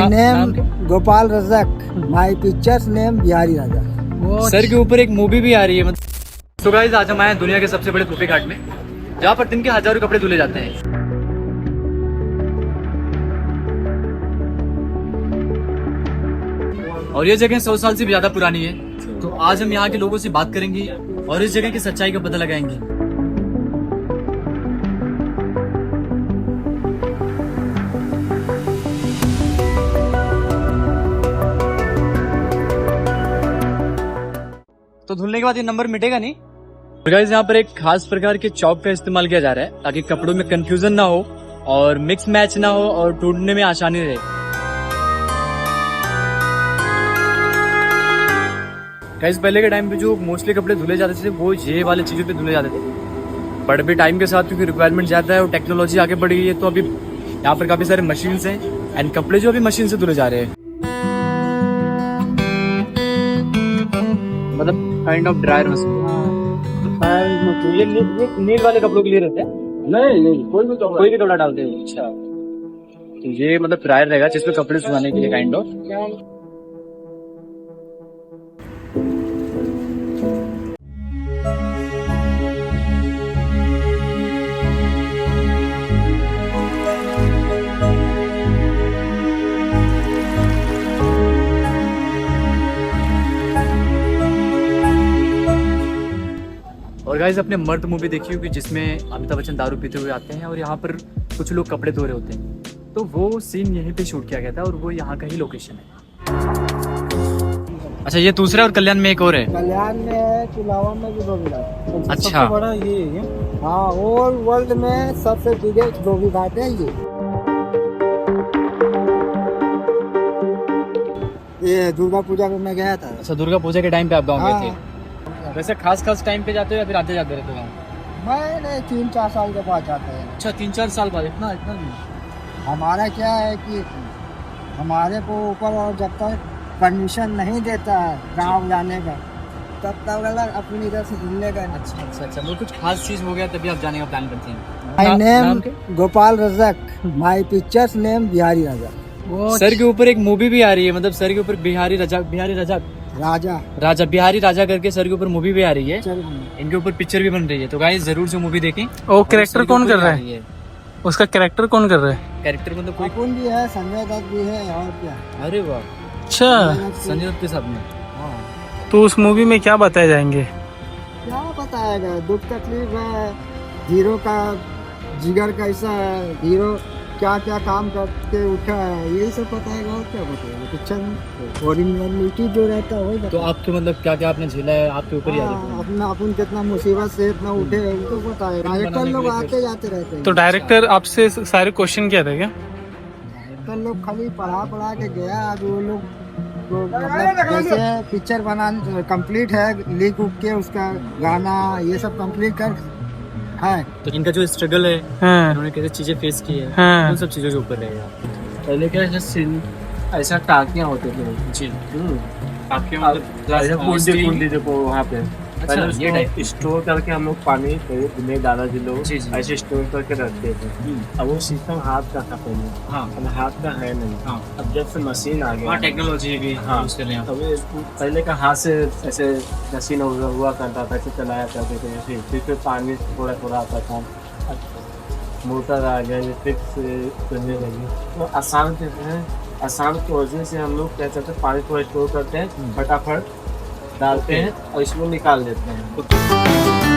Name Gopal Rajak, my pictures name Bihari Raja. Sir के ऊपर एक मूवी भी आ रही है मतलब। तो गाइस आज हम आए हैं दुनिया के सबसे बड़े धोबी घाट में, जहाँ पर दिन के हजारों कपड़े धुले जाते हैं। और ये जगह 100 साल से भी ज्यादा पुरानी है। तो आज हम यहाँ के लोगों से बात करेंगे और इस जगह की सच्चाई का पता लगाएंगे। तो धुलने के बाद ये नंबर मिटेगा नहीं। तो गाइस यहाँ पर एक खास प्रकार के चौक का इस्तेमाल किया जा रहा है ताकि कपड़ों में कंफ्यूजन ना हो और मिक्स मैच ना हो और ढूंढने में आसानी रहे। गाइस पहले के टाइम पे जो मोस्टली कपड़े धुले जाते थे वो ये वाले चीजों पे धुले जाते थे, बट अभी टाइम के साथ क्योंकि रिक्वायरमेंट ज्यादा है और टेक्नोलॉजी आगे बढ़ गई है तो अभी यहाँ पर काफी सारे मशीन्स हैं एंड कपड़े जो अभी मशीन से धुले जा रहे हैं। मतलब काइंड ऑफ ड्रायर मशीन। ये नील वाले कपड़ों के लिए रहते हैं? नहीं कोई भी कपड़ा डालते हैं। अच्छा, तो ये मतलब ड्रायर रहेगा जिसमें कपड़े सुखाने के लिए काइंड ऑफ। और गाइस अपने मर्द मूवी देखी होगी जिसमें अमिताभ बच्चन दारू पीते हुए आते हैं और यहाँ पर कुछ लोग कपड़े धो रहे होते हैं, तो वो सीन यहीं पे शूट किया गया था और वो यहाँ का ही लोकेशन है। अच्छा, ये दूसरा और कल्याण में एक और है। कल्याण में चुलावा में भी धोबी घाट अच्छा, सबसे बड़ा ये है। हाँ, ऑल वर्ल्ड में सबसे बिगेस्ट धोबी घाट है ये दुर्गा पूजा में मैं गया था। अच्छा, दुर्गा पूजा के टाइम पे आप गाँव गए थे? हाँ। वैसे खास टाइम पे जाते हो या फिर आते जाते रहते हो गाँव? मैंने 3-4 साल के बाद जाते हैं। अच्छा, 3-4 साल बाद? इतना नहीं। हमारा क्या है कि हमारे को ऊपर और जब तक परमिशन नहीं देता है गाँव जाने का तब तक अलग अपनी इधर से घूमने का। अच्छा, मतलब कुछ खास चीज हो गया तभी आप जाने का प्लान करते हैं? My name Gopal Rajak, my pictures name Bihari Raja. Sir के ऊपर एक मूवी भी आ रही है, मतलब सर के ऊपर बिहारी राजा करके सर के ऊपर मूवी भी आ रही है। इनके ऊपर पिक्चर भी बन रही है, तो गाइस जरूर से मूवी देखें। वो कैरेक्टर कौन कर रहा है? उसका कैरेक्टर कौन कर रहा है? कैरेक्टर मतलब कोई कौन भी है, संजय दत्त भी है और क्या। अरे वाह, अच्छा, संजय दत्त के साथ में। तो उस मूवी में क्या बताए जाएंगे? क्या बताएगा, दुख तकलीफ है, हीरो का जिगर कैसा है, हीरो क्या क्या काम करके उठा है, यही सब बताएगा और क्या बताएगा। पिक्चर ओरिजिनलिटी जो रहता है वही। तो आपके मतलब क्या क्या आपने झेला है, आपके ऊपर ही आ रही है? अपना अपन कितना मुसीबत से इतना उठे उनको बताएगा। डायरेक्टर लोग आते जाते रहते हैं। तो डायरेक्टर आपसे सारे क्वेश्चन किया था क्या? डायरेक्टर लोग खाली पढ़ा के गया। अब वो लोग तो मतलब जैसे पिक्चर बनाने कंप्लीट है, लिख उख के उसका गाना ये सब कंप्लीट कर है। तो इनका जो स्ट्रगल है, हाँ, उन्होंने कैसे चीजें फेस की है, हाँ। उन सब चीजों के ऊपर रहेगा। पहले क्या ऐसा टाकियां होते थे जी, कुंडी देखो वहाँ पे। अच्छा, पहले ये उसको स्टोर करके हम लोग पानी में दादाजी लोग जी, जी। ऐसे स्टोर करके रखते थे। अब वो सिस्टम हाथ का था पहले, हाँ अब हाथ का है नहीं। हाँ, अब जब से मशीन आ गया, टेक्नोलॉजी भी हाँ, यूज कर रहे हैं। तभी पहले का हाथ से ऐसे मशीन हुआ करता था, ऐसे चलाया करते थे, फिर पानी थोड़ा थोड़ा आता था। मोटर आ गया, इलेक्ट्रिक से चलने लगी, तो आसान है। आसान की वजह से हम लोग क्या करते हैं, पानी को स्टोर करते हैं, फटाफट डालते हैं और इसको निकाल देते हैं।